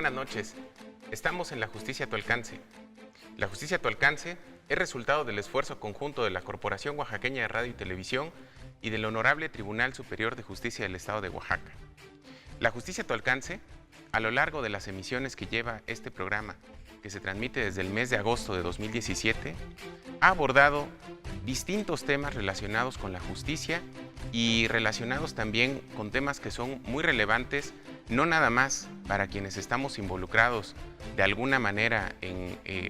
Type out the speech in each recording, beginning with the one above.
buenas noches. Estamos en La Justicia a tu alcance. La Justicia a tu alcance es resultado del esfuerzo conjunto de la Corporación Oaxaqueña de Radio y Televisión y del Honorable Tribunal Superior de Justicia del Estado de Oaxaca. La Justicia a tu alcance, a lo largo de las emisiones que lleva este programa, que se transmite desde el mes de agosto de 2017, ha abordado distintos temas relacionados con la justicia y relacionados también con temas que son muy relevantes, no nada más para quienes estamos involucrados de alguna manera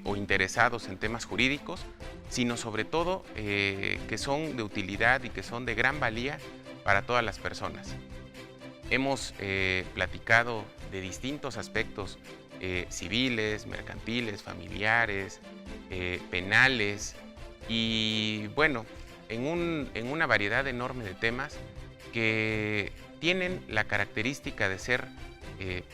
o interesados en temas jurídicos, sino sobre todo que son de utilidad y que son de gran valía para todas las personas. Hemos platicado de distintos aspectos civiles, mercantiles, familiares, penales y bueno, en una variedad enorme de temas que tienen la característica de ser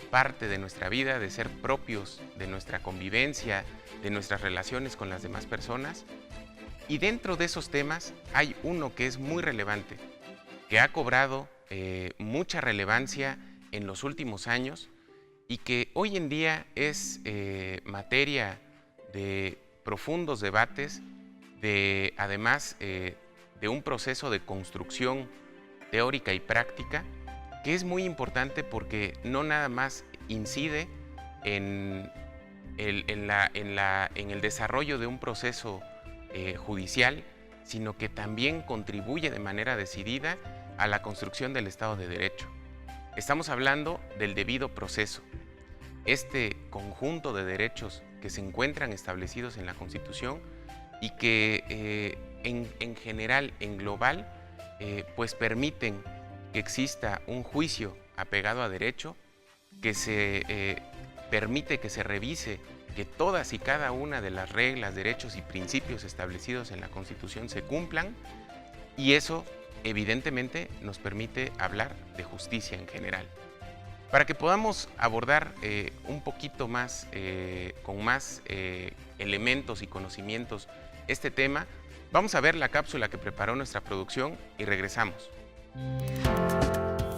parte de nuestra vida, de ser propios de nuestra convivencia, de nuestras relaciones con las demás personas. Y dentro de esos temas hay uno que es muy relevante, que ha cobrado mucha relevancia en los últimos años y que hoy en día es materia de profundos debates, además de un proceso de construcción teórica y práctica, que es muy importante porque no nada más incide en el desarrollo de un proceso judicial, sino que también contribuye de manera decidida a la construcción del Estado de Derecho. Estamos hablando del debido proceso, este conjunto de derechos que se encuentran establecidos en la Constitución y que en general, en global, pues permiten que exista un juicio apegado a derecho, que se permite que se revise que todas y cada una de las reglas, derechos y principios establecidos en la Constitución se cumplan, y eso evidentemente nos permite hablar de justicia en general. Para que podamos abordar un poquito más, con más elementos y conocimientos este tema, vamos a ver la cápsula que preparó nuestra producción y regresamos.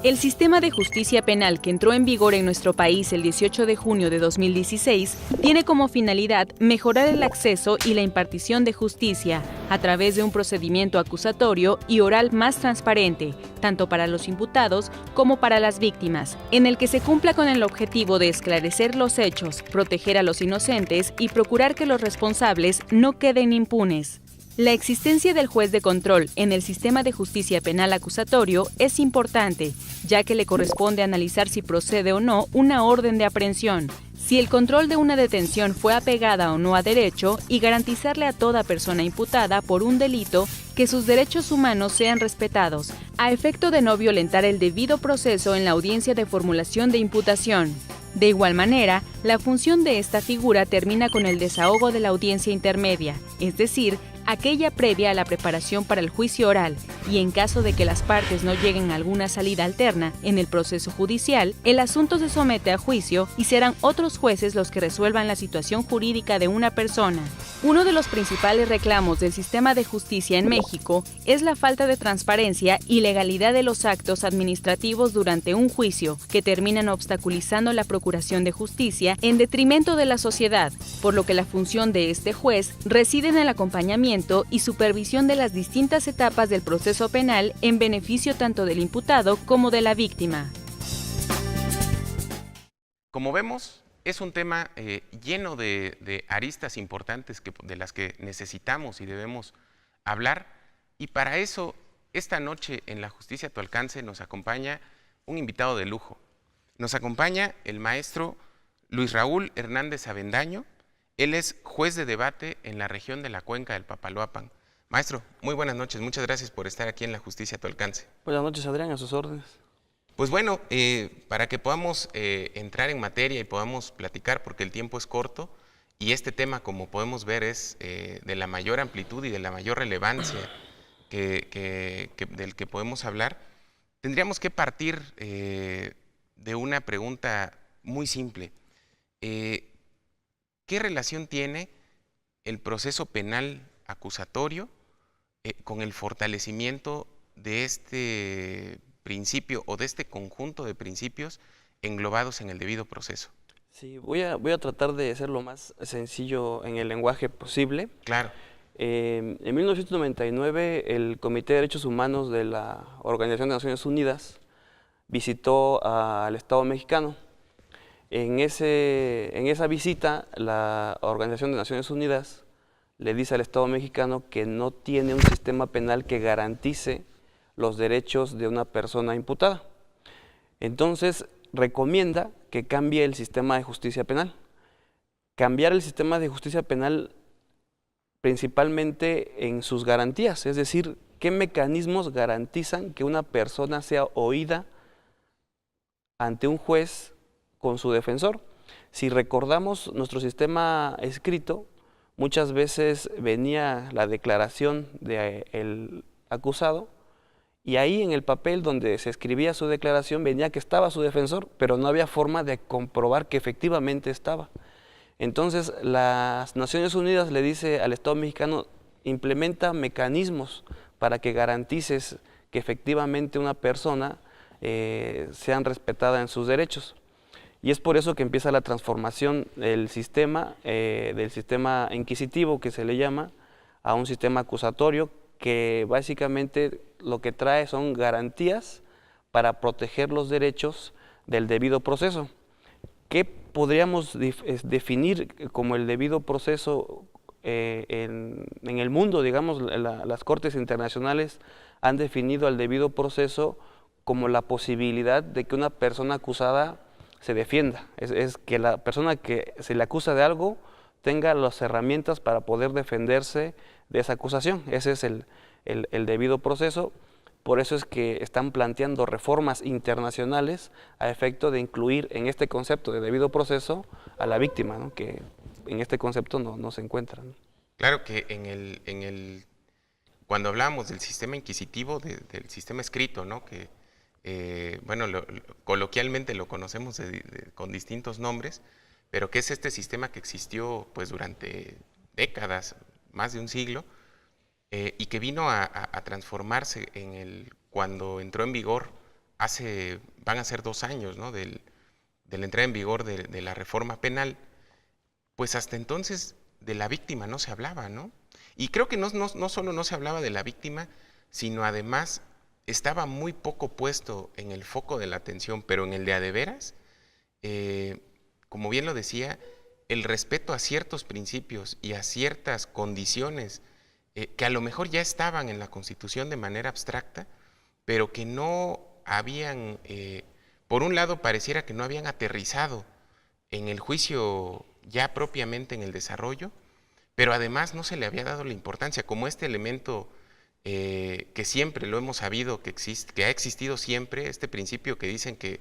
El sistema de justicia penal que entró en vigor en nuestro país el 18 de junio de 2016 tiene como finalidad mejorar el acceso y la impartición de justicia a través de un procedimiento acusatorio y oral más transparente, tanto para los imputados como para las víctimas, en el que se cumpla con el objetivo de esclarecer los hechos, proteger a los inocentes y procurar que los responsables no queden impunes. La existencia del juez de control en el sistema de justicia penal acusatorio es importante, ya que le corresponde analizar si procede o no una orden de aprehensión, si el control de una detención fue apegada o no a derecho y garantizarle a toda persona imputada por un delito que sus derechos humanos sean respetados, a efecto de no violentar el debido proceso en la audiencia de formulación de imputación. De igual manera, la función de esta figura termina con el desahogo de la audiencia intermedia, es decir, aquella previa a la preparación para el juicio oral, y en caso de que las partes no lleguen a alguna salida alterna en el proceso judicial, el asunto se somete a juicio y serán otros jueces los que resuelvan la situación jurídica de una persona. Uno de los principales reclamos del sistema de justicia en México es la falta de transparencia y legalidad de los actos administrativos durante un juicio, que terminan obstaculizando la procuración de justicia en detrimento de la sociedad, por lo que la función de este juez reside en el acompañamiento y supervisión de las distintas etapas del proceso penal en beneficio tanto del imputado como de la víctima. Como vemos, es un tema lleno de aristas importantes de las que necesitamos y debemos hablar, y para eso esta noche en La Justicia a tu alcance nos acompaña un invitado de lujo. Nos acompaña el maestro Luis Raúl Hernández Avendaño. Él es juez de debate en la región de la Cuenca del Papaloapan. Maestro, muy buenas noches. Muchas gracias por estar aquí en La Justicia a tu alcance. Buenas noches, Adrián, a sus órdenes. Pues bueno, para que podamos entrar en materia y podamos platicar, porque el tiempo es corto, y este tema, como podemos ver, es de la mayor amplitud y de la mayor relevancia del que podemos hablar, tendríamos que partir de una pregunta muy simple. ¿Qué relación tiene el proceso penal acusatorio con el fortalecimiento de este principio o de este conjunto de principios englobados en el debido proceso? Sí, voy a tratar de ser lo más sencillo en el lenguaje posible. Claro. En 1999, el Comité de Derechos Humanos de la Organización de Naciones Unidas visitó al Estado mexicano. En esa visita, la Organización de Naciones Unidas le dice al Estado mexicano que no tiene un sistema penal que garantice los derechos de una persona imputada. Entonces, recomienda que cambie el sistema de justicia penal. Cambiar el sistema de justicia penal principalmente en sus garantías, es decir, qué mecanismos garantizan que una persona sea oída ante un juez con su defensor. Si recordamos nuestro sistema escrito, muchas veces venía la declaración del acusado y ahí en el papel donde se escribía su declaración venía que estaba su defensor, pero no había forma de comprobar que efectivamente estaba. Entonces las Naciones Unidas le dice al Estado mexicano, implementa mecanismos para que garantices que efectivamente una persona sean respetada en sus derechos. Y es por eso que empieza la transformación del sistema inquisitivo, que se le llama, a un sistema acusatorio, que básicamente lo que trae son garantías para proteger los derechos del debido proceso. ¿Qué podríamos definir como el debido proceso en el mundo? Digamos, las cortes internacionales han definido al debido proceso como la posibilidad de que una persona acusada se defienda, es que la persona que se le acusa de algo tenga las herramientas para poder defenderse de esa acusación. Ese es el debido proceso. Por eso es que están planteando reformas internacionales a efecto de incluir en este concepto de debido proceso a la víctima, ¿no? Que en este concepto no se encuentra, ¿no? Claro que cuando hablábamos del sistema inquisitivo, del sistema escrito, ¿no? Que bueno, coloquialmente lo conocemos con distintos nombres, pero que es este sistema que existió pues durante décadas, más de un siglo, y que vino a transformarse cuando entró en vigor van a ser 2 años, ¿no? de la entrada en vigor de la reforma penal. Pues hasta entonces de la víctima no se hablaba, ¿no? Y creo que no solo no se hablaba de la víctima, sino además estaba muy poco puesto en el foco de la atención, pero en el de a de veras, como bien lo decía, el respeto a ciertos principios y a ciertas condiciones que a lo mejor ya estaban en la Constitución de manera abstracta, pero que no habían, por un lado pareciera que no habían aterrizado en el juicio ya propiamente en el desarrollo, pero además no se le había dado la importancia como este elemento que siempre lo hemos sabido que ha existido siempre, este principio que dicen que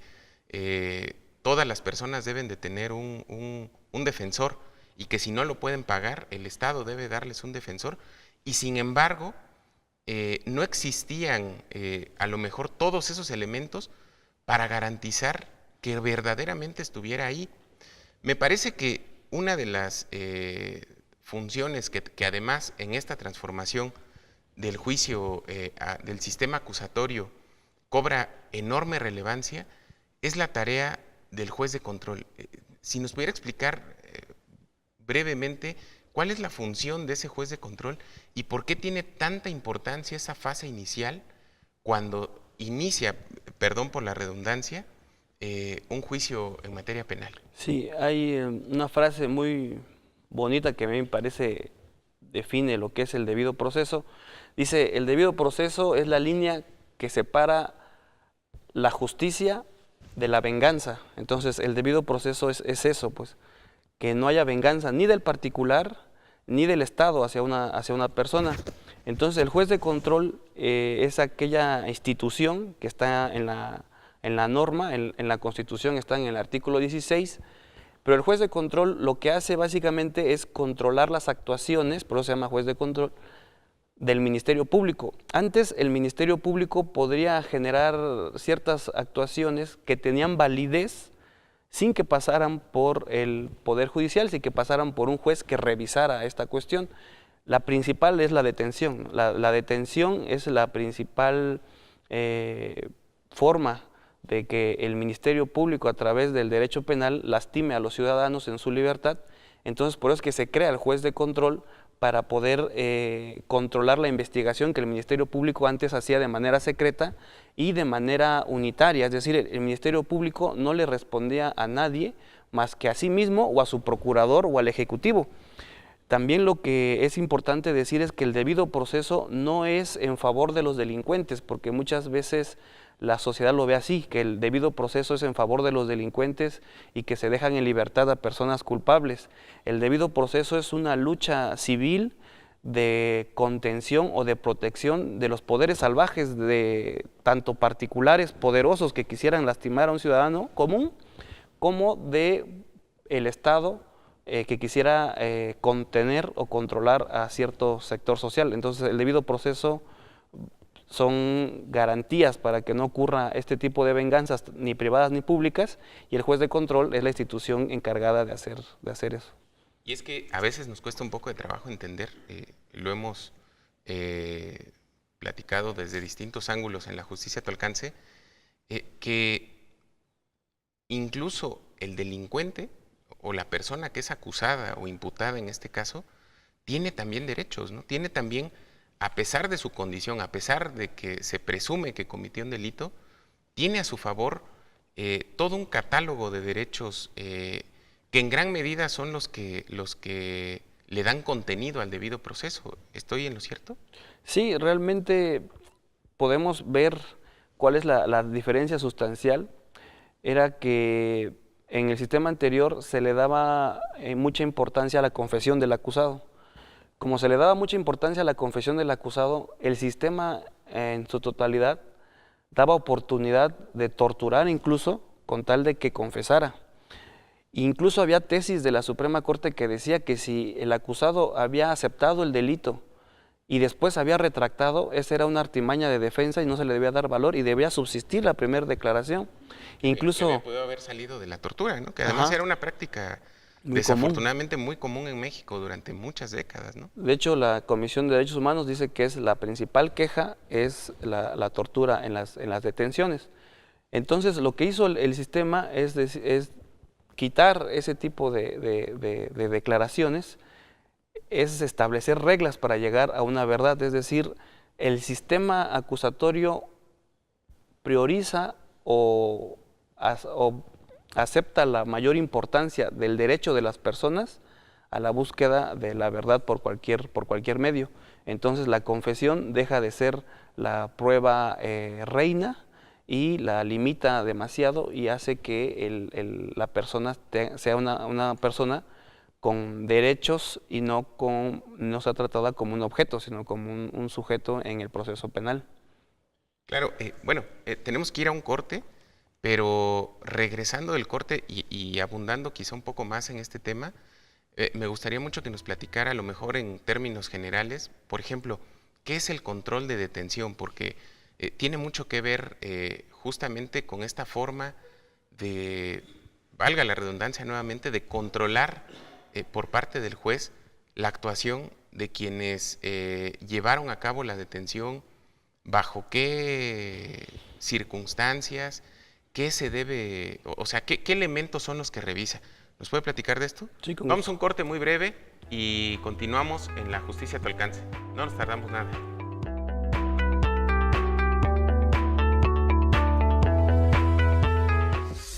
todas las personas deben de tener un defensor y que si no lo pueden pagar, el Estado debe darles un defensor, y sin embargo no existían a lo mejor todos esos elementos para garantizar que verdaderamente estuviera ahí. Me parece que una de las funciones que además en esta transformación del juicio, del sistema acusatorio, cobra enorme relevancia, es la tarea del juez de control. Si nos pudiera explicar brevemente cuál es la función de ese juez de control y por qué tiene tanta importancia esa fase inicial cuando inicia, perdón por la redundancia, un juicio en materia penal. Sí, hay una frase muy bonita que a mí me parece define lo que es el debido proceso. Dice, el debido proceso es la línea que separa la justicia de la venganza. Entonces, el debido proceso es eso, pues, que no haya venganza ni del particular ni del Estado hacia una persona. Entonces, el juez de control es aquella institución que está en la norma, en la Constitución está en el artículo 16, pero el juez de control lo que hace básicamente es controlar las actuaciones, por eso se llama juez de control, del Ministerio Público. Antes el Ministerio Público podría generar ciertas actuaciones que tenían validez sin que pasaran por el Poder Judicial, sin que pasaran por un juez que revisara esta cuestión. La principal es la detención. La detención es la principal forma de que el Ministerio Público a través del derecho penal lastime a los ciudadanos en su libertad. Entonces por eso es que se crea el juez de control para poder controlar la investigación que el Ministerio Público antes hacía de manera secreta y de manera unitaria, es decir, el Ministerio Público no le respondía a nadie más que a sí mismo o a su procurador o al Ejecutivo. También lo que es importante decir es que el debido proceso no es en favor de los delincuentes, porque muchas veces la sociedad lo ve así, que el debido proceso es en favor de los delincuentes y que se dejan en libertad a personas culpables. El debido proceso es una lucha civil de contención o de protección de los poderes salvajes, de tanto particulares poderosos que quisieran lastimar a un ciudadano común, como de el Estado que quisiera contener o controlar a cierto sector social. Entonces el debido proceso son garantías para que no ocurra este tipo de venganzas ni privadas ni públicas, y el juez de control es la institución encargada de hacer eso. Y es que a veces nos cuesta un poco de trabajo entender, lo hemos platicado desde distintos ángulos en la justicia a tu alcance, que incluso el delincuente o la persona que es acusada o imputada en este caso, tiene también derechos, ¿no? Tiene también, a pesar de su condición, a pesar de que se presume que cometió un delito, tiene a su favor todo un catálogo de derechos que en gran medida son los que le dan contenido al debido proceso. ¿Estoy en lo cierto? Sí, realmente podemos ver cuál es la diferencia sustancial. Era que en el sistema anterior se le daba mucha importancia a la confesión del acusado. Como se le daba mucha importancia a la confesión del acusado, el sistema en su totalidad daba oportunidad de torturar incluso con tal de que confesara. Incluso había tesis de la Suprema Corte que decía que si el acusado había aceptado el delito y después había retractado, esa era una artimaña de defensa y no se le debía dar valor y debía subsistir la primera declaración. Incluso que pudo haber salido de la tortura, ¿no? Que además era una práctica muy desafortunadamente muy común en México durante muchas décadas, ¿no? De hecho, la Comisión de Derechos Humanos dice que es la principal queja es la tortura en las detenciones. Entonces, lo que hizo el sistema es quitar ese tipo de declaraciones, es establecer reglas para llegar a una verdad. Es decir, el sistema acusatorio prioriza o acepta la mayor importancia del derecho de las personas a la búsqueda de la verdad por cualquier medio. Entonces la confesión deja de ser la prueba reina y la limita demasiado y hace que la persona sea una persona con derechos y no sea tratada como un objeto, sino como un sujeto en el proceso penal. Claro, tenemos que ir a un corte, pero regresando del corte y abundando quizá un poco más en este tema, me gustaría mucho que nos platicara, a lo mejor en términos generales, por ejemplo, ¿qué es el control de detención? Porque tiene mucho que ver justamente con esta forma de, valga la redundancia nuevamente, de controlar por parte del juez la actuación de quienes llevaron a cabo la detención, bajo qué circunstancias, qué se debe, o sea, qué elementos son los que revisa. ¿Nos puede platicar de esto? Sí, vamos a un corte muy breve y continuamos en La Justicia a tu alcance. No nos tardamos nada.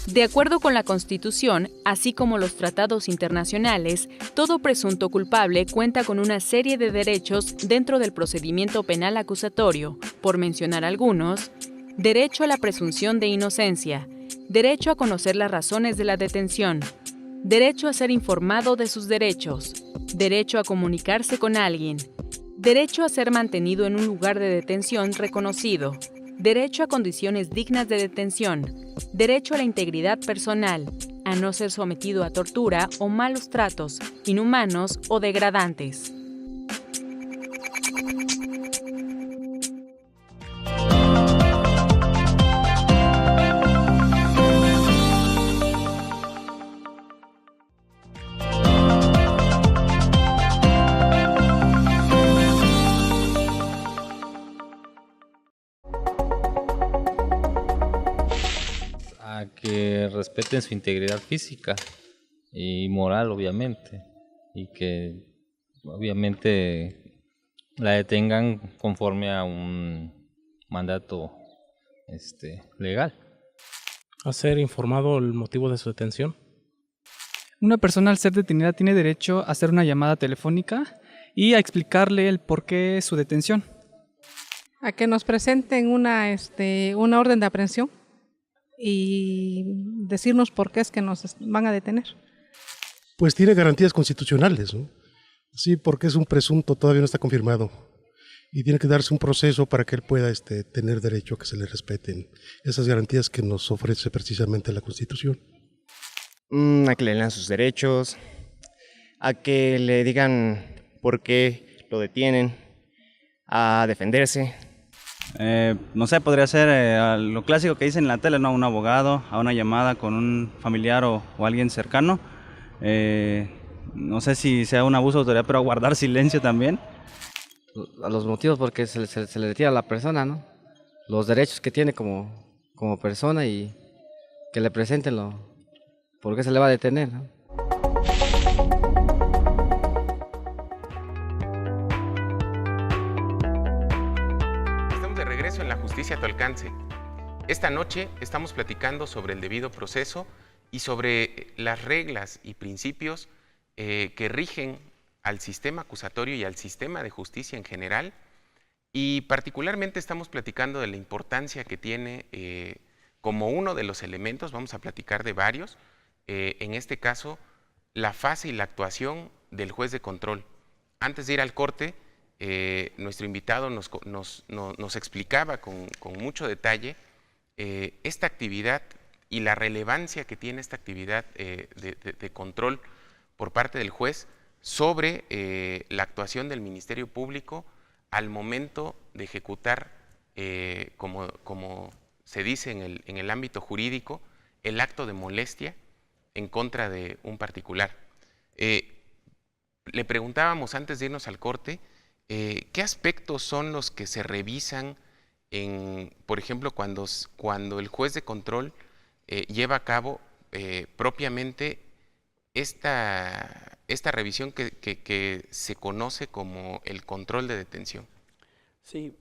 De acuerdo con la Constitución, así como los tratados internacionales, todo presunto culpable cuenta con una serie de derechos dentro del procedimiento penal acusatorio, por mencionar algunos: derecho a la presunción de inocencia, derecho a conocer las razones de la detención, derecho a ser informado de sus derechos, derecho a comunicarse con alguien, derecho a ser mantenido en un lugar de detención reconocido, derecho a condiciones dignas de detención, derecho a la integridad personal, a no ser sometido a tortura o malos tratos, inhumanos o degradantes. respeten su integridad física y moral, obviamente, y que obviamente la detengan conforme a un mandato legal. ¿A ser informado el motivo de su detención? Una persona al ser detenida tiene derecho a hacer una llamada telefónica y a explicarle el porqué de su detención. A que nos presenten una orden de aprehensión y decirnos por qué es que nos van a detener. Pues tiene garantías constitucionales, ¿no? Sí, porque es un presunto, todavía no está confirmado. Y tiene que darse un proceso para que él pueda tener derecho a que se le respeten esas garantías que nos ofrece precisamente la Constitución. A que le lean sus derechos, a que le digan por qué lo detienen, a defenderse. No sé, podría ser lo clásico que dicen en la tele, ¿no? Un abogado, a una llamada con un familiar o alguien cercano. No sé si sea un abuso de autoridad, pero a guardar silencio también. A los motivos porque se le retira a la persona, ¿no? Los derechos que tiene como persona y que le presenten por qué se le va a detener, ¿no? Estamos de regreso en La Justicia a tu alcance. Esta noche estamos platicando sobre el debido proceso y sobre las reglas y principios que rigen al sistema acusatorio y al sistema de justicia en general, y particularmente estamos platicando de la importancia que tiene como uno de los elementos, vamos a platicar de varios, en este caso, la fase y la actuación del juez de control. Antes de ir al corte, nuestro invitado nos explicaba con mucho detalle esta actividad y la relevancia que tiene esta actividad de control por parte del juez sobre la actuación del Ministerio Público al momento de ejecutar, como se dice en el ámbito jurídico, el acto de molestia en contra de un particular. Le preguntábamos antes de irnos al corte, ¿qué aspectos son los que se revisan, por ejemplo, cuando el juez de control lleva a cabo propiamente esta revisión que se conoce como el control de detención? Sí,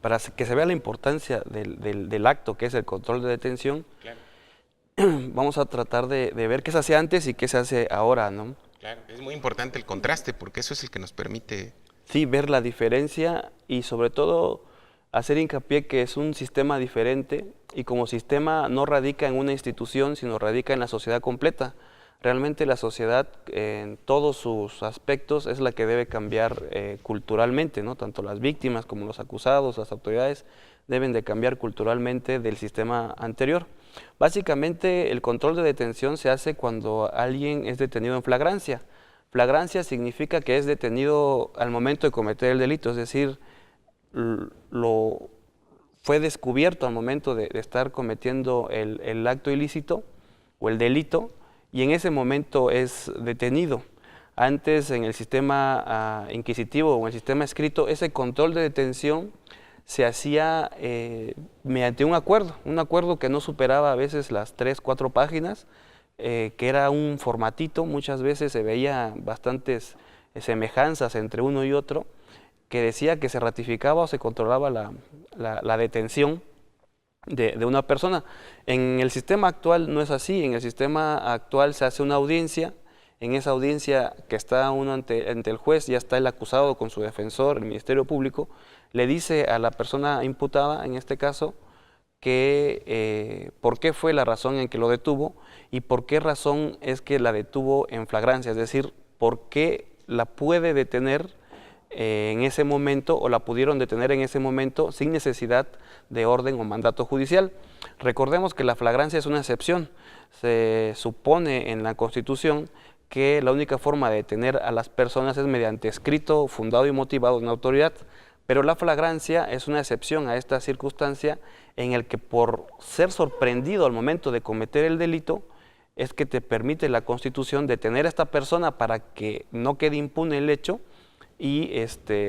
para que se vea la importancia del acto que es el control de detención, claro, vamos a tratar de ver qué se hace antes y qué se hace ahora, ¿no? Claro, es muy importante el contraste porque eso es el que nos permite... Sí, ver la diferencia y sobre todo hacer hincapié que es un sistema diferente y como sistema no radica en una institución, sino radica en la sociedad completa. Realmente la sociedad en todos sus aspectos es la que debe cambiar culturalmente, ¿no? Tanto las víctimas como los acusados, las autoridades deben de cambiar culturalmente del sistema anterior. Básicamente el control de detención se hace cuando alguien es detenido en flagrancia. Flagrancia significa que es detenido al momento de cometer el delito, es decir, fue descubierto al momento de estar cometiendo el acto ilícito o el delito, y en ese momento es detenido. Antes, en el sistema inquisitivo o en el sistema escrito, ese control de detención se hacía mediante un acuerdo que no superaba a veces las 3, 4 páginas, que era un formatito, muchas veces se veía bastantes semejanzas entre uno y otro, que decía que se ratificaba o se controlaba la detención de una persona. En el sistema actual no es así. En el sistema actual se hace una audiencia. En esa audiencia que está uno ante el juez, ya está el acusado con su defensor, el Ministerio Público, le dice a la persona imputada, en este caso, que por qué fue la razón en que lo detuvo y por qué razón es que la detuvo en flagrancia, es decir, por qué la puede detener en ese momento o la pudieron detener en ese momento sin necesidad de orden o mandato judicial. Recordemos que la flagrancia es una excepción. Se supone en la Constitución que la única forma de detener a las personas es mediante escrito, fundado y motivado en autoridad, pero la flagrancia es una excepción a esta circunstancia en el que por ser sorprendido al momento de cometer el delito es que te permite la Constitución detener a esta persona para que no quede impune el hecho y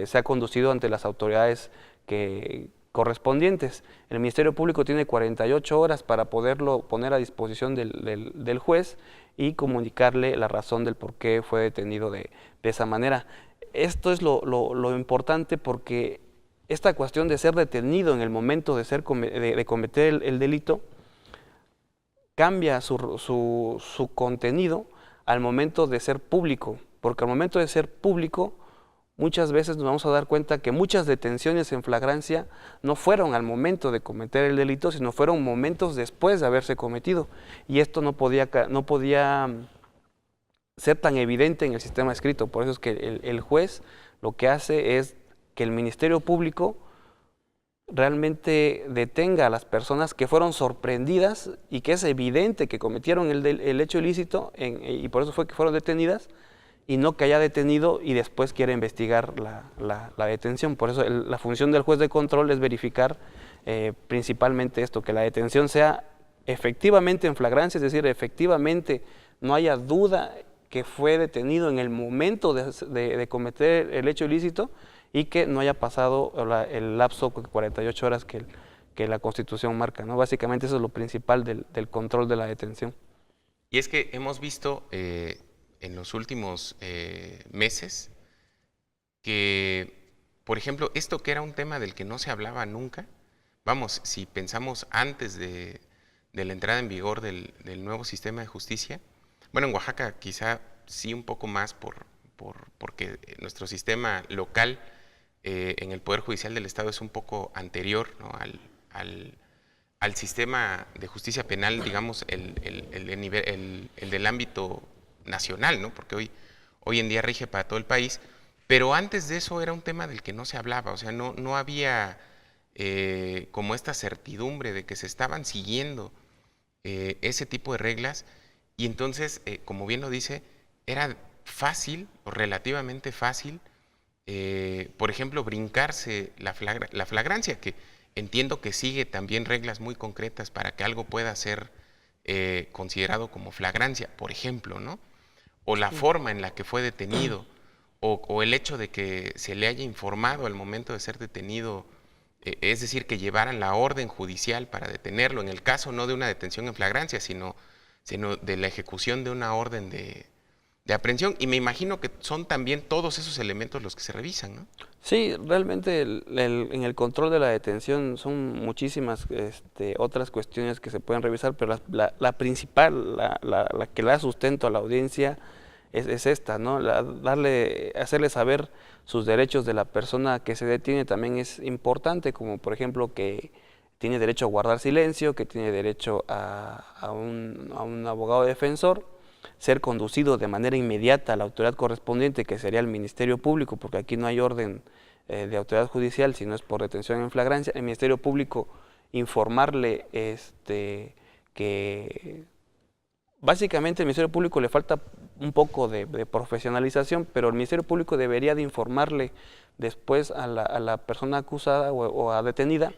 sea conducido ante las autoridades que correspondientes. El Ministerio Público tiene 48 horas para poderlo poner a disposición del juez y comunicarle la razón del por qué fue detenido de esa manera. Esto es lo importante, porque esta cuestión de ser detenido en el momento de cometer el delito cambia su contenido al momento de ser público, porque al momento de ser público muchas veces nos vamos a dar cuenta que muchas detenciones en flagrancia no fueron al momento de cometer el delito, sino fueron momentos después de haberse cometido, y esto no podía ser tan evidente en el sistema escrito. Por eso es que el juez lo que hace es que el Ministerio Público realmente detenga a las personas que fueron sorprendidas y que es evidente que cometieron el hecho ilícito, y por eso fue que fueron detenidas, y no que haya detenido y después quiera investigar la detención. Por eso la función del juez de control es verificar principalmente esto, que la detención sea efectivamente en flagrancia, es decir, efectivamente no haya duda que fue detenido en el momento de cometer el hecho ilícito, y que no haya pasado el lapso de 48 horas que la Constitución marca, ¿no? Básicamente eso es lo principal del control de la detención. Y es que hemos visto en los últimos meses que, por ejemplo, esto que era un tema del que no se hablaba nunca, vamos, si pensamos antes de la entrada en vigor del nuevo sistema de justicia, bueno, en Oaxaca quizá sí un poco más porque nuestro sistema local en el Poder Judicial del Estado es un poco anterior, ¿no?, al sistema de justicia penal, digamos, el del ámbito nacional, ¿no?, porque hoy en día rige para todo el país, pero antes de eso era un tema del que no se hablaba, o sea, no había como esta certidumbre de que se estaban siguiendo ese tipo de reglas, y entonces, como bien lo dice, era fácil o relativamente fácil, por ejemplo, brincarse la flagrancia, que entiendo que sigue también reglas muy concretas para que algo pueda ser considerado como flagrancia, por ejemplo, ¿no? O la forma en la que fue detenido, o el hecho de que se le haya informado al momento de ser detenido, es decir, que llevaran la orden judicial para detenerlo, en el caso no de una detención en flagrancia, sino de la ejecución de una orden de aprehensión, y me imagino que son también todos esos elementos los que se revisan, ¿no? Sí, realmente en el control de la detención son muchísimas otras cuestiones que se pueden revisar, pero la principal, la que da sustento a la audiencia es esta, ¿no? Hacerle saber sus derechos de la persona que se detiene también es importante, como por ejemplo que tiene derecho a guardar silencio, que tiene derecho a un abogado defensor, ser conducido de manera inmediata a la autoridad correspondiente, que sería el Ministerio Público, porque aquí no hay orden de autoridad judicial, sino es por detención en flagrancia. El Ministerio Público informarle que básicamente al Ministerio Público le falta un poco de profesionalización, pero el Ministerio Público debería de informarle después a la persona acusada o a detenida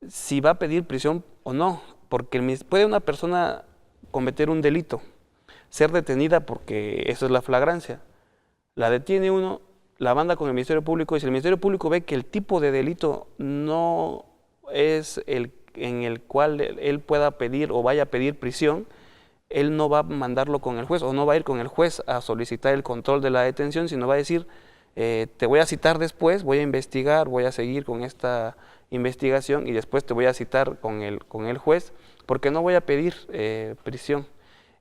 si va a pedir prisión o no, porque puede una persona cometer un delito, ser detenida porque eso es la flagrancia, la detiene uno, la manda con el Ministerio Público, y si el Ministerio Público ve que el tipo de delito no es el en el cual él pueda pedir o vaya a pedir prisión, él no va a mandarlo con el juez o no va a ir con el juez a solicitar el control de la detención, sino va a decir, te voy a citar después, voy a investigar, voy a seguir con esta investigación y después te voy a citar con el juez, porque no voy a pedir prisión.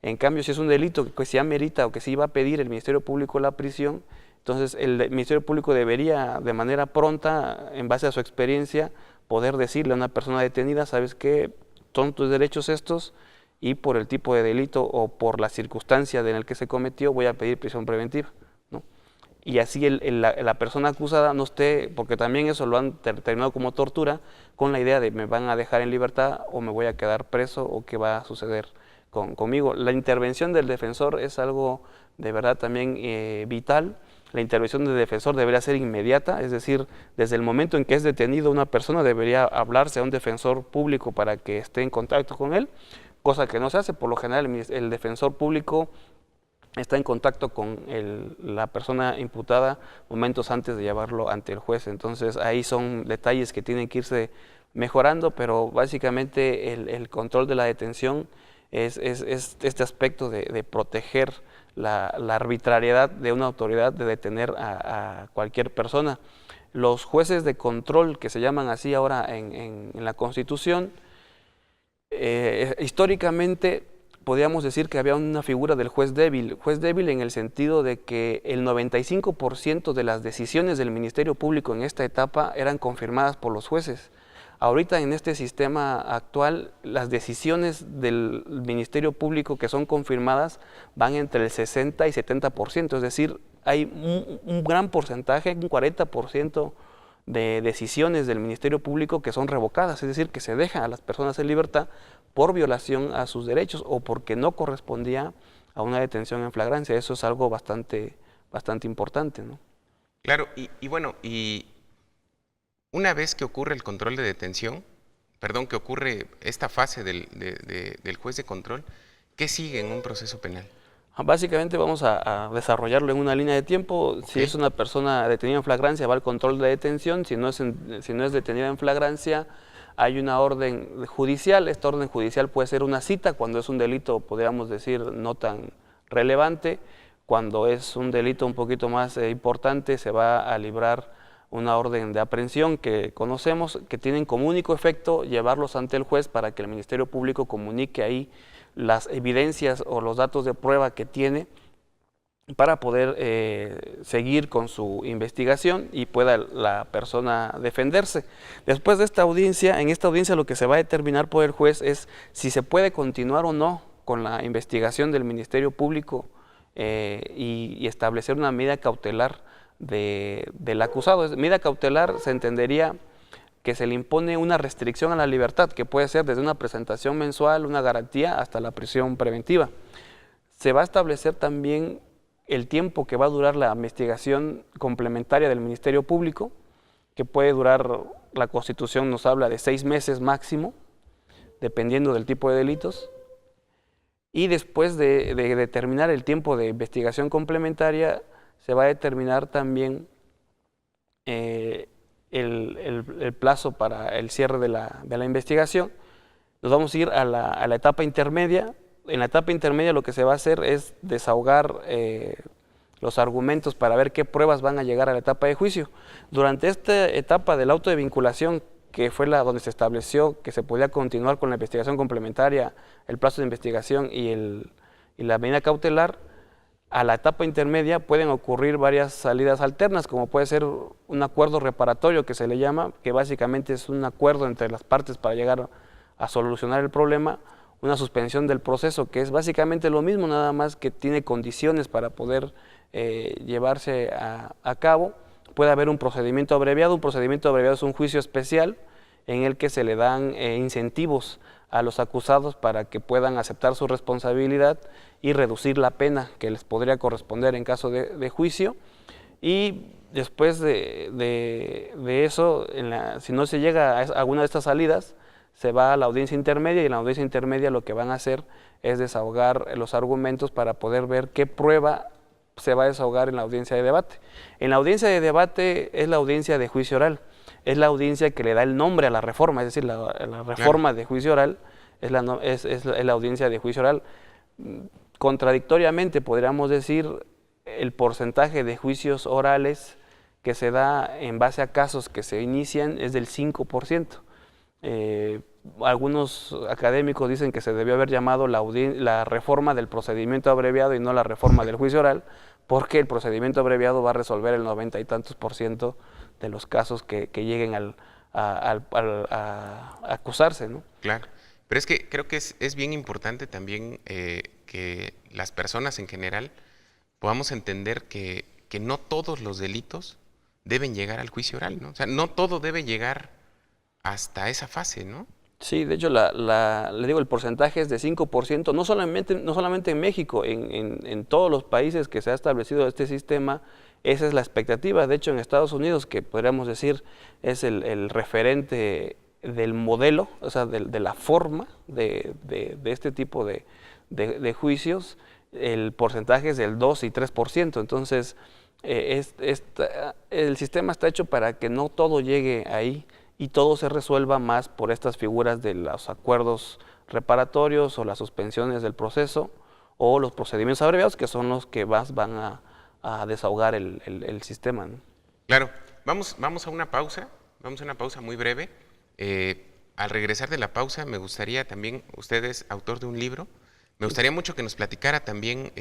En cambio, si es un delito que se amerita o que sí va a pedir el Ministerio Público la prisión, entonces el Ministerio Público debería de manera pronta, en base a su experiencia, poder decirle a una persona detenida, ¿sabes qué? Son tus derechos estos, y por el tipo de delito o por la circunstancia en la que se cometió voy a pedir prisión preventiva, ¿no? Y así la persona acusada no esté, porque también eso lo han terminado como tortura, con la idea de me van a dejar en libertad o me voy a quedar preso o qué va a suceder conmigo. La intervención del defensor es algo de verdad también vital. La intervención del defensor debería ser inmediata, es decir, desde el momento en que es detenido una persona debería hablarse a un defensor público para que esté en contacto con él, cosa que no se hace. Por lo general el defensor público está en contacto con la persona imputada momentos antes de llevarlo ante el juez. Entonces ahí son detalles que tienen que irse mejorando, pero básicamente el control de la detención es este aspecto de proteger la arbitrariedad de una autoridad de detener a cualquier persona. Los jueces de control, que se llaman así ahora en la Constitución, históricamente podríamos decir que había una figura del juez débil en el sentido de que el 95% de las decisiones del Ministerio Público en esta etapa eran confirmadas por los jueces. Ahorita en este sistema actual, las decisiones del Ministerio Público que son confirmadas van entre el 60 y 70%, es decir, hay un gran porcentaje, un 40% de decisiones del Ministerio Público que son revocadas, es decir, que se dejan a las personas en libertad por violación a sus derechos o porque no correspondía a una detención en flagrancia. Eso es algo bastante importante, ¿no? Claro, y bueno, y una vez que ocurre el control de detención, perdón, que ocurre esta fase del juez de control, ¿qué sigue en un proceso penal? Básicamente vamos a desarrollarlo en una línea de tiempo. Okay. Si es una persona detenida en flagrancia, va al control de detención. Si no es detenida en flagrancia, hay una orden judicial. Esta orden judicial puede ser una cita cuando es un delito, podríamos decir, no tan relevante. Cuando es un delito un poquito más importante, se va a librar una orden de aprehensión que conocemos, que tienen como único efecto llevarlos ante el juez para que el Ministerio Público comunique ahí las evidencias o los datos de prueba que tiene para poder seguir con su investigación y pueda la persona defenderse. Después de esta audiencia, en esta audiencia lo que se va a determinar por el juez es si se puede continuar o no con la investigación del Ministerio Público y establecer una medida cautelar del acusado. Medida cautelar se entendería que se le impone una restricción a la libertad, que puede ser desde una presentación mensual, una garantía, hasta la prisión preventiva. Se va a establecer también el tiempo que va a durar la investigación complementaria del Ministerio Público, que puede durar, la Constitución nos habla de 6 meses máximo, dependiendo del tipo de delitos. Y después de determinar el tiempo de investigación complementaria, se va a determinar también el plazo para el cierre de la investigación. Nos vamos a ir a la etapa intermedia. En la etapa intermedia lo que se va a hacer es desahogar los argumentos para ver qué pruebas van a llegar a la etapa de juicio. Durante esta etapa del auto de vinculación, que fue donde se estableció que se podía continuar con la investigación complementaria, el plazo de investigación y la medida cautelar, a la etapa intermedia pueden ocurrir varias salidas alternas, como puede ser un acuerdo reparatorio que se le llama, que básicamente es un acuerdo entre las partes para llegar a solucionar el problema, una suspensión del proceso, que es básicamente lo mismo, nada más que tiene condiciones para poder llevarse a cabo. Puede haber un procedimiento abreviado es un juicio especial en el que se le dan incentivos a los acusados para que puedan aceptar su responsabilidad y reducir la pena que les podría corresponder en caso de juicio. Y después de eso, si no se llega a alguna de estas salidas, se va a la audiencia intermedia, y en la audiencia intermedia lo que van a hacer es desahogar los argumentos para poder ver qué prueba se va a desahogar en la audiencia de debate. En la audiencia de debate es la audiencia de juicio oral, es la audiencia que le da el nombre a la reforma, es decir, la reforma de juicio oral es la audiencia de juicio oral. Contradictoriamente podríamos decir el porcentaje de juicios orales que se da en base a casos que se inician es del 5%. Algunos académicos dicen que se debió haber llamado la reforma del procedimiento abreviado y no la reforma del juicio oral, porque el procedimiento abreviado va a resolver el 90 y tantos % de los casos que lleguen a acusarse, ¿no? Claro, pero es que creo que es bien importante también que las personas en general podamos entender que no todos los delitos deben llegar al juicio oral, ¿no? O sea, no todo debe llegar hasta esa fase, ¿no? Sí, de hecho, le digo, el porcentaje es de 5%, no solamente en México, en todos los países que se ha establecido este sistema, esa es la expectativa. De hecho, en Estados Unidos, que podríamos decir es el referente del modelo, o sea, de la forma de este tipo de juicios, el porcentaje es del 2 y 3%. Entonces, el sistema está hecho para que no todo llegue ahí y todo se resuelva más por estas figuras de los acuerdos reparatorios o las suspensiones del proceso o los procedimientos abreviados, que son los que más van a desahogar el sistema, ¿no? Claro, vamos a una pausa muy breve. Al regresar de la pausa, me gustaría también, usted es autor de un libro, me gustaría mucho que nos platicara también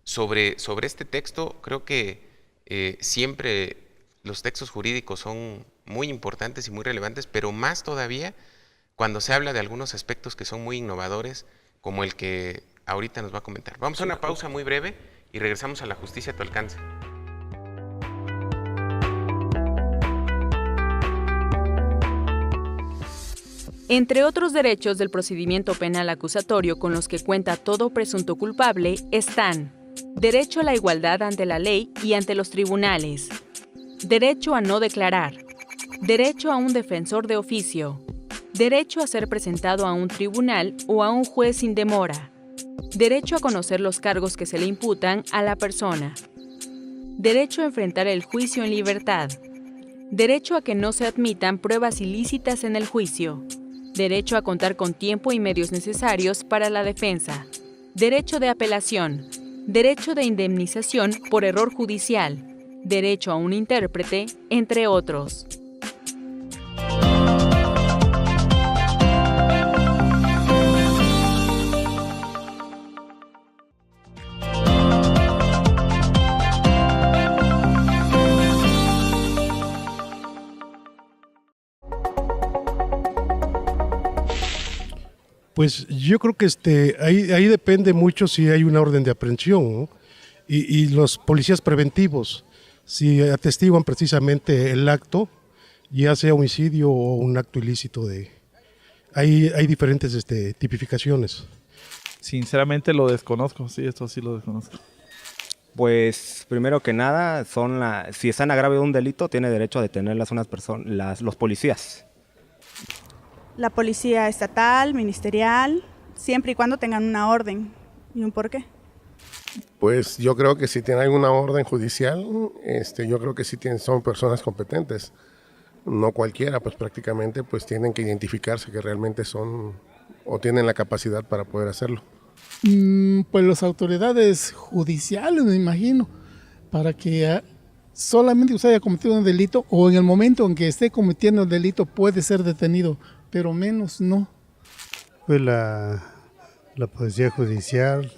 sobre este texto. Creo que siempre los textos jurídicos son muy importantes y muy relevantes, pero más todavía cuando se habla de algunos aspectos que son muy innovadores, como el que ahorita nos va a comentar. Vamos a una pausa muy breve y regresamos a La Justicia a tu Alcance. Entre otros derechos del procedimiento penal acusatorio con los que cuenta todo presunto culpable están: derecho a la igualdad ante la ley y ante los tribunales, derecho a no declarar, derecho a un defensor de oficio, derecho a ser presentado a un tribunal o a un juez sin demora, derecho a conocer los cargos que se le imputan a la persona, derecho a enfrentar el juicio en libertad, derecho a que no se admitan pruebas ilícitas en el juicio, derecho a contar con tiempo y medios necesarios para la defensa, derecho de apelación, derecho de indemnización por error judicial, derecho a un intérprete, entre otros. Pues yo creo que ahí depende mucho si hay una orden de aprehensión, ¿no? Y los policías preventivos, si atestiguan precisamente el acto, ya sea homicidio o un acto ilícito hay diferentes tipificaciones. Sinceramente lo desconozco, sí, esto sí lo desconozco. Pues primero que nada, si están en agravio de un delito, tiene derecho a detenerlas los policías. La policía estatal, ministerial, siempre y cuando tengan una orden. ¿Y un porqué? Pues yo creo que si tienen alguna orden judicial, yo creo que sí son personas competentes. No cualquiera, pues prácticamente pues tienen que identificarse que realmente son o tienen la capacidad para poder hacerlo. Pues las autoridades judiciales, me imagino, para que solamente usted haya cometido un delito o en el momento en que esté cometiendo el delito puede ser detenido, pero menos no. Pues la policía judicial,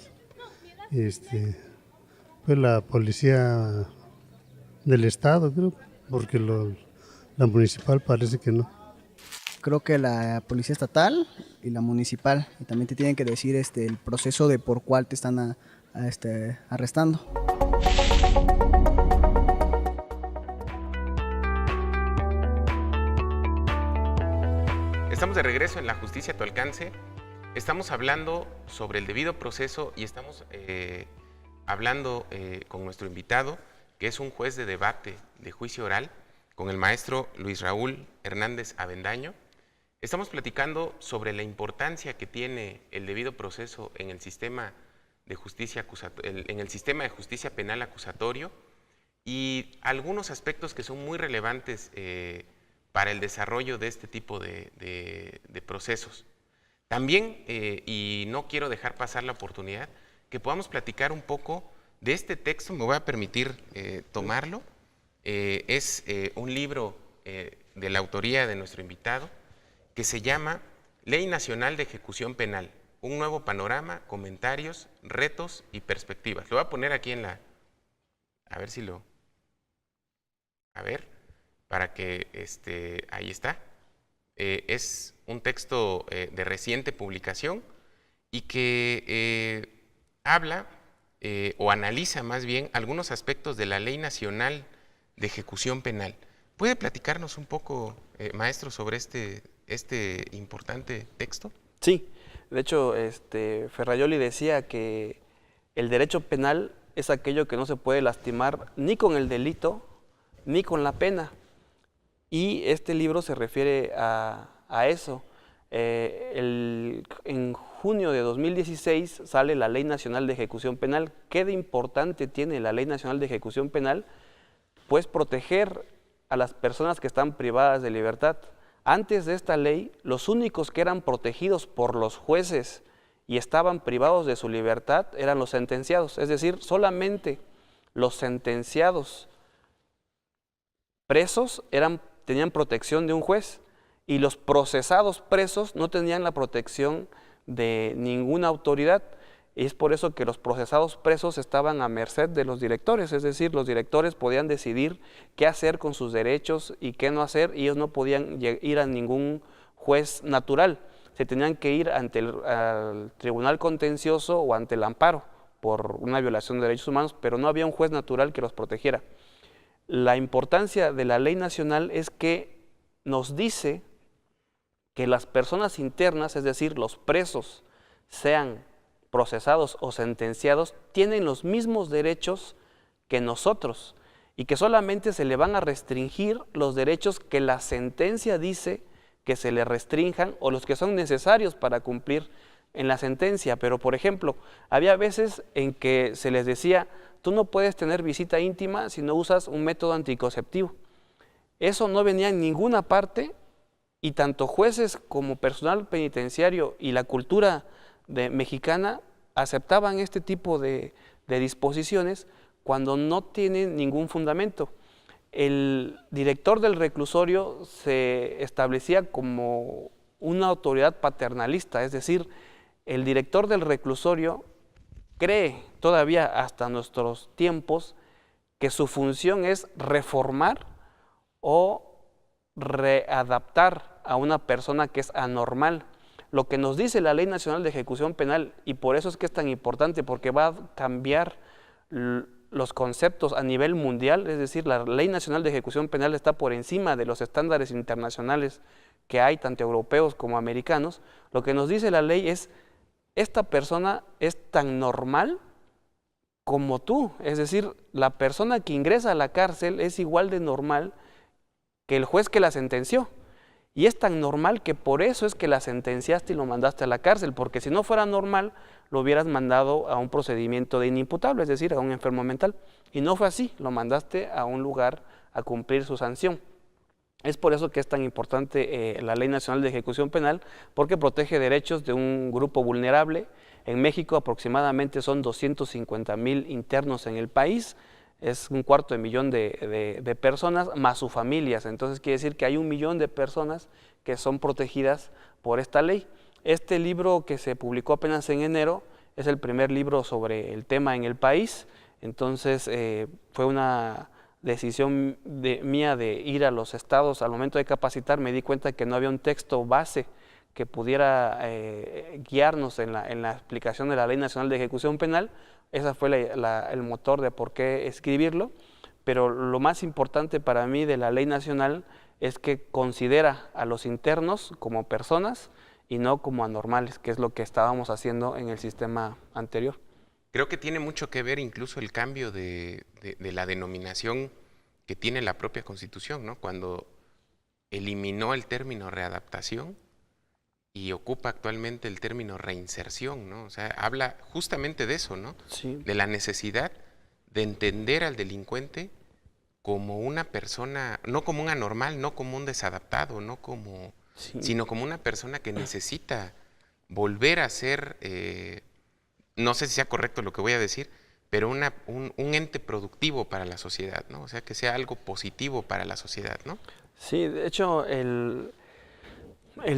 pues la policía del estado, creo, porque la municipal parece que no. Creo que la policía estatal y la municipal, y también te tienen que decir el proceso de por cuál te están arrestando. Estamos de regreso en La Justicia a tu Alcance. Estamos hablando sobre el debido proceso y estamos hablando con nuestro invitado, que es un juez de debate de juicio oral, con el maestro Luis Raúl Hernández Avendaño. Estamos platicando sobre la importancia que tiene el debido proceso en el sistema de justicia penal acusatorio y algunos aspectos que son muy relevantes para el desarrollo de este tipo de procesos. También, y no quiero dejar pasar la oportunidad, que podamos platicar un poco de este texto. Me voy a permitir tomarlo. Es un libro de la autoría de nuestro invitado que se llama Ley Nacional de Ejecución Penal, un nuevo panorama, comentarios, retos y perspectivas. Lo voy a poner aquí a ver si lo... A ver, para que ahí está. Es un texto de reciente publicación y que habla o analiza más bien algunos aspectos de la Ley Nacional de Ejecución Penal. ¿Puede platicarnos un poco, maestro, sobre este importante texto? Sí, de hecho, Ferrajoli decía que el derecho penal es aquello que no se puede lastimar ni con el delito ni con la pena. Y este libro se refiere a eso. En junio de 2016 sale la Ley Nacional de Ejecución Penal. ¿Qué de importante tiene la Ley Nacional de Ejecución Penal? Pues proteger a las personas que están privadas de libertad. Antes de esta ley, los únicos que eran protegidos por los jueces y estaban privados de su libertad eran los sentenciados, es decir, solamente los sentenciados presos tenían protección de un juez y los procesados presos no tenían la protección de ninguna autoridad. Y es por eso que los procesados presos estaban a merced de los directores, es decir, los directores podían decidir qué hacer con sus derechos y qué no hacer, y ellos no podían ir a ningún juez natural, se tenían que ir ante al tribunal contencioso o ante el amparo por una violación de derechos humanos, pero no había un juez natural que los protegiera. La importancia de la ley nacional es que nos dice que las personas internas, es decir, los presos, sean procesados o sentenciados, tienen los mismos derechos que nosotros y que solamente se le van a restringir los derechos que la sentencia dice que se le restrinjan o los que son necesarios para cumplir en la sentencia. Pero, por ejemplo, había veces en que se les decía, tú no puedes tener visita íntima si no usas un método anticonceptivo. Eso no venía en ninguna parte y tanto jueces como personal penitenciario y la cultura mexicana aceptaban este tipo de disposiciones cuando no tienen ningún fundamento. El director del reclusorio se establecía como una autoridad paternalista, es decir, el director del reclusorio cree todavía hasta nuestros tiempos que su función es reformar o readaptar a una persona que es anormal. Lo que nos dice la Ley Nacional de Ejecución Penal, y por eso es que es tan importante, porque va a cambiar los conceptos a nivel mundial, es decir, la Ley Nacional de Ejecución Penal está por encima de los estándares internacionales que hay, tanto europeos como americanos. Lo que nos dice la ley es, esta persona es tan normal como tú, es decir, la persona que ingresa a la cárcel es igual de normal que el juez que la sentenció. Y es tan normal que por eso es que la sentenciaste y lo mandaste a la cárcel, porque si no fuera normal, lo hubieras mandado a un procedimiento de inimputable, es decir, a un enfermo mental. Y no fue así, lo mandaste a un lugar a cumplir su sanción. Es por eso que es tan importante la Ley Nacional de Ejecución Penal, porque protege derechos de un grupo vulnerable. En México aproximadamente son 250,000 internos en el país, es 250,000 de personas más sus familias, entonces quiere decir que hay 1,000,000 de personas que son protegidas por esta ley. Este libro que se publicó apenas en enero es el primer libro sobre el tema en el país, entonces fue una decisión mía de ir a los estados. Al momento de capacitar me di cuenta que no había un texto base que pudiera guiarnos en la explicación de la Ley Nacional de Ejecución Penal. Ese fue el motor de por qué escribirlo, pero lo más importante para mí de la Ley Nacional es que considera a los internos como personas y no como anormales, que es lo que estábamos haciendo en el sistema anterior. Creo que tiene mucho que ver incluso el cambio de la denominación que tiene la propia Constitución, ¿no? Cuando eliminó el término readaptación y ocupa actualmente el término reinserción, ¿no? O sea, habla justamente de eso, ¿no? Sí. De la necesidad de entender al delincuente como una persona, no como un anormal, no como un desadaptado, no como, sino como una persona que necesita volver a ser, no sé si sea correcto lo que voy a decir, pero un ente productivo para la sociedad, ¿no? O sea, que sea algo positivo para la sociedad, ¿no? Sí, de hecho, el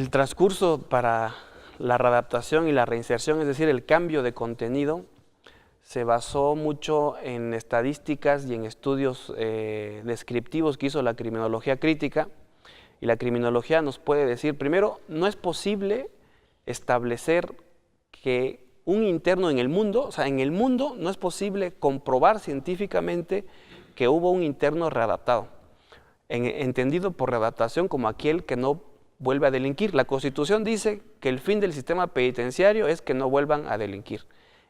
transcurso para la readaptación y la reinserción, es decir, el cambio de contenido, se basó mucho en estadísticas y en estudios descriptivos que hizo la criminología crítica. Y la criminología nos puede decir, primero, no es posible establecer que un interno en el mundo, o sea, en el mundo no es posible comprobar científicamente que hubo un interno readaptado, entendido por readaptación como aquel que no vuelve a delinquir. La Constitución dice que el fin del sistema penitenciario es que no vuelvan a delinquir.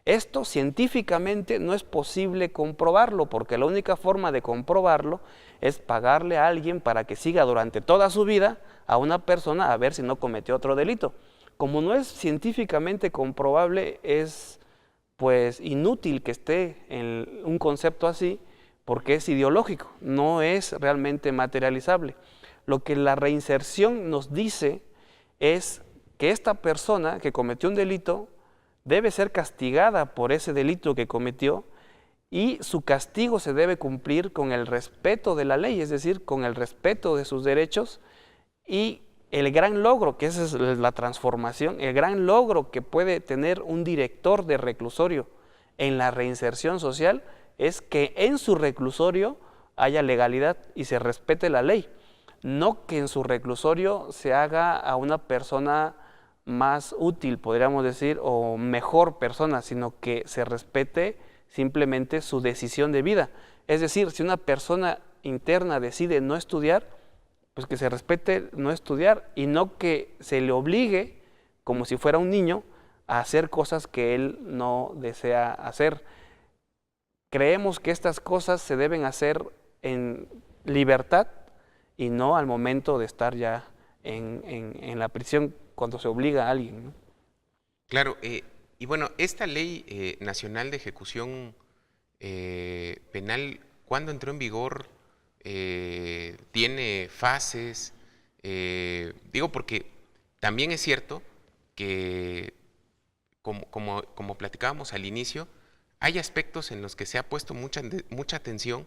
Esto científicamente no es posible comprobarlo, porque la única forma de comprobarlo es pagarle a alguien para que siga durante toda su vida a una persona a ver si no cometió otro delito. como no es científicamente comprobable, es pues inútil que esté en un concepto así, porque es ideológico, no es realmente materializable. Lo que la reinserción nos dice es que esta persona que cometió un delito debe ser castigada por ese delito que cometió, y su castigo se debe cumplir con el respeto de la ley, es decir, con el respeto de sus derechos. Y el gran logro, que esa es la transformación, el gran logro que puede tener un director de reclusorio en la reinserción social es que en su reclusorio haya legalidad y se respete la ley, no que en su reclusorio se haga a una persona más útil, podríamos decir, o mejor persona, sino que se respete simplemente su decisión de vida. Es decir, si una persona interna decide no estudiar, pues que se respete no estudiar y no que se le obligue, como si fuera un niño, a hacer cosas que él no desea hacer. Creemos que estas cosas se deben hacer en libertad y no al momento de estar ya en la prisión cuando se obliga a alguien, ¿no? Claro, y bueno, esta ley nacional de ejecución penal, ¿cuándo entró en vigor? ¿Tiene fases? Digo porque también es cierto que, como platicábamos al inicio, hay aspectos en los que se ha puesto mucha atención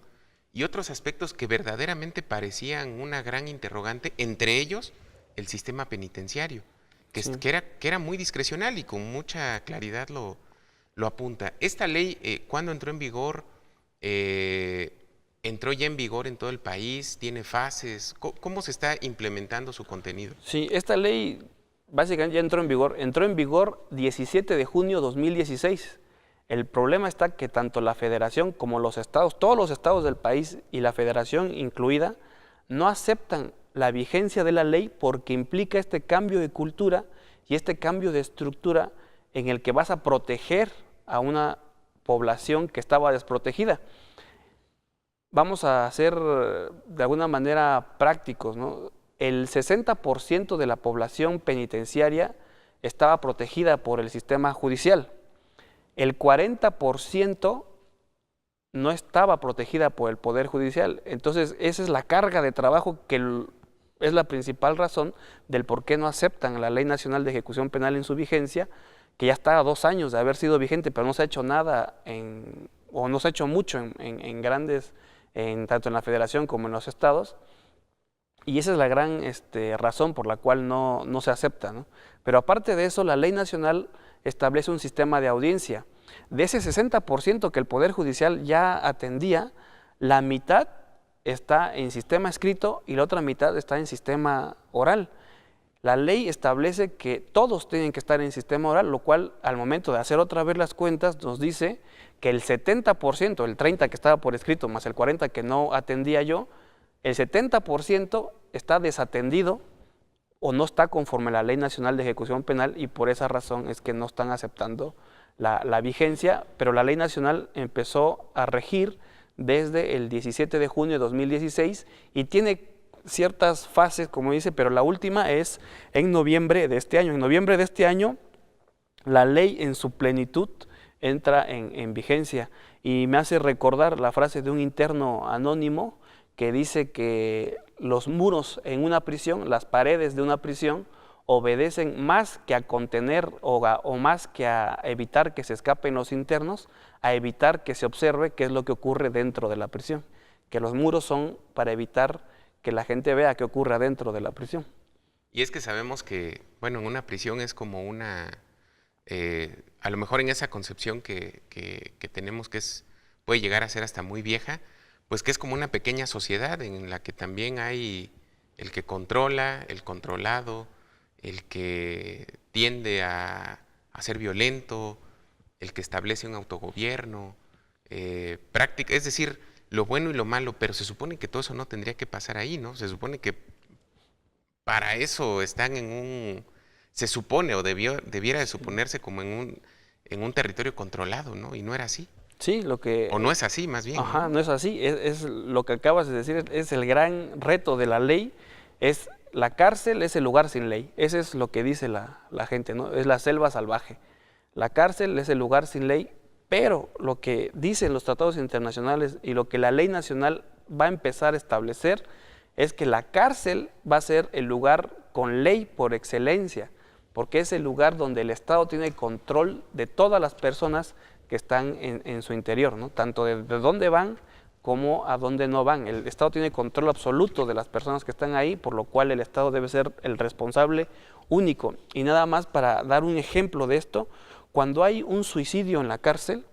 y otros aspectos que verdaderamente parecían una gran interrogante, entre ellos el sistema penitenciario, que era muy discrecional y con mucha claridad lo apunta. Esta ley, ¿cuándo entró en vigor? ¿Entró ya en vigor en todo el país? ¿Tiene fases? ¿Cómo se está implementando su contenido? Sí, esta ley básicamente ya entró en vigor 17 de junio de 2016. El problema está que tanto la federación como los estados, todos los estados del país y la federación incluida, no aceptan la vigencia de la ley porque implica este cambio de cultura y este cambio de estructura en el que vas a proteger a una población que estaba desprotegida. Vamos a ser de alguna manera prácticos, ¿no? El 60% de la población penitenciaria estaba protegida por el sistema judicial. El 40% no estaba protegida por el Poder Judicial. Entonces, esa es la carga de trabajo que es la principal razón del por qué no aceptan la Ley Nacional de Ejecución Penal en su vigencia, que ya está a 2 años de haber sido vigente, pero no se ha hecho nada, o no se ha hecho mucho en grandes, tanto en la federación como en los estados. Y esa es la gran razón por la cual no se acepta, ¿no? Pero aparte de eso, la Ley Nacional establece un sistema de audiencia. De ese 60% que el Poder Judicial ya atendía, la mitad está en sistema escrito y la otra mitad está en sistema oral. La ley establece que todos tienen que estar en sistema oral, lo cual al momento de hacer otra vez las cuentas nos dice que el 70%, el 30% que estaba por escrito más el 40% que no atendía yo, el 70% está desatendido o no está conforme a la Ley Nacional de Ejecución Penal y por esa razón es que no están aceptando la vigencia, pero la Ley Nacional empezó a regir desde el 17 de junio de 2016 y tiene ciertas fases, como dice, pero la última es en noviembre de este año. En noviembre de este año, la ley en su plenitud entra en vigencia y me hace recordar la frase de un interno anónimo que dice que los muros en una prisión, las paredes de una prisión, obedecen más que a contener o más que a evitar que se escapen los internos, a evitar que se observe qué es lo que ocurre dentro de la prisión. Que los muros son para evitar que la gente vea qué ocurre adentro de la prisión. Y es que sabemos que, bueno, en una prisión es como una, a lo mejor en esa concepción que tenemos que puede llegar a ser hasta muy vieja, pues que es como una pequeña sociedad en la que también hay el que controla, el controlado, el que tiende a ser violento, el que establece un autogobierno, práctica, es decir, lo bueno y lo malo, pero se supone que todo eso no tendría que pasar ahí, ¿no? Se supone que para eso están se supone o debiera de suponerse como en un territorio controlado, ¿no? Y no era así. Sí, o no es así, más bien. Ajá, no es así, es lo que acabas de decir, es el gran reto de la ley, es la cárcel es el lugar sin ley. Eso es lo que dice la gente, ¿no? Es la selva salvaje. La cárcel es el lugar sin ley, pero lo que dicen los tratados internacionales y lo que la ley nacional va a empezar a establecer es que la cárcel va a ser el lugar con ley por excelencia, porque es el lugar donde el Estado tiene control de todas las personas que están en su interior, ¿no? Tanto de dónde van como a dónde no van. El Estado tiene control absoluto de las personas que están ahí, por lo cual el Estado debe ser el responsable único. Y nada más para dar un ejemplo de esto, cuando hay un suicidio en la cárcel,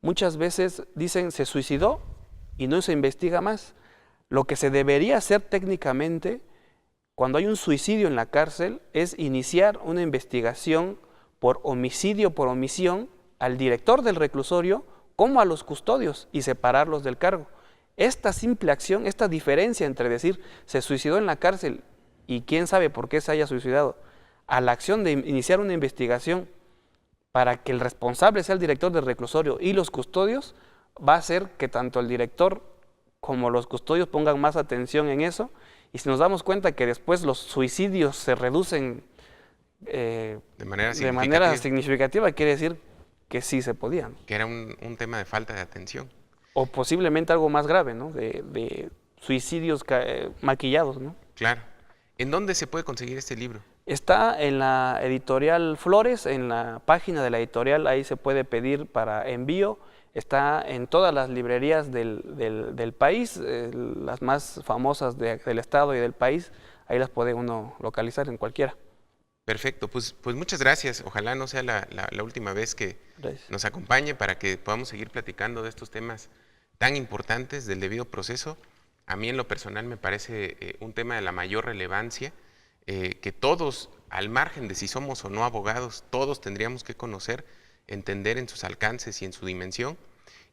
muchas veces dicen se suicidó y no se investiga más. Lo que se debería hacer técnicamente cuando hay un suicidio en la cárcel es iniciar una investigación por homicidio por omisión al director del reclusorio como a los custodios y separarlos del cargo. Esta simple acción, esta diferencia entre decir se suicidó en la cárcel y quién sabe por qué se haya suicidado, a la acción de iniciar una investigación para que el responsable sea el director del reclusorio y los custodios, va a hacer que tanto el director como los custodios pongan más atención en eso. Y si nos damos cuenta que después los suicidios se reducen de manera significativa, quiere decir que sí se podían. Que era un tema de falta de atención. O posiblemente algo más grave, ¿no? De suicidios maquillados, ¿no? Claro. ¿En dónde se puede conseguir este libro? Está en la editorial Flores, en la página de la editorial, ahí se puede pedir para envío. Está en todas las librerías del país, las más famosas del estado y del país, ahí las puede uno localizar en cualquiera. Perfecto, pues muchas gracias. Ojalá no sea la última vez que nos acompañe para que podamos seguir platicando de estos temas tan importantes del debido proceso. A mí en lo personal me parece un tema de la mayor relevancia, que todos, al margen de si somos o no abogados, todos tendríamos que conocer, entender en sus alcances y en su dimensión.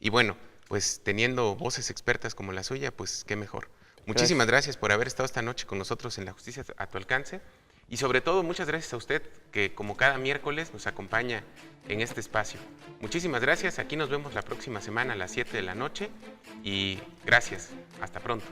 Y bueno, pues teniendo voces expertas como la suya, pues qué mejor. Muchísimas gracias por haber estado esta noche con nosotros en La Justicia a tu Alcance. Y sobre todo, muchas gracias a usted, que como cada miércoles nos acompaña en este espacio. Muchísimas gracias. Aquí nos vemos la próxima semana a las 7 de la noche. Y gracias. Hasta pronto.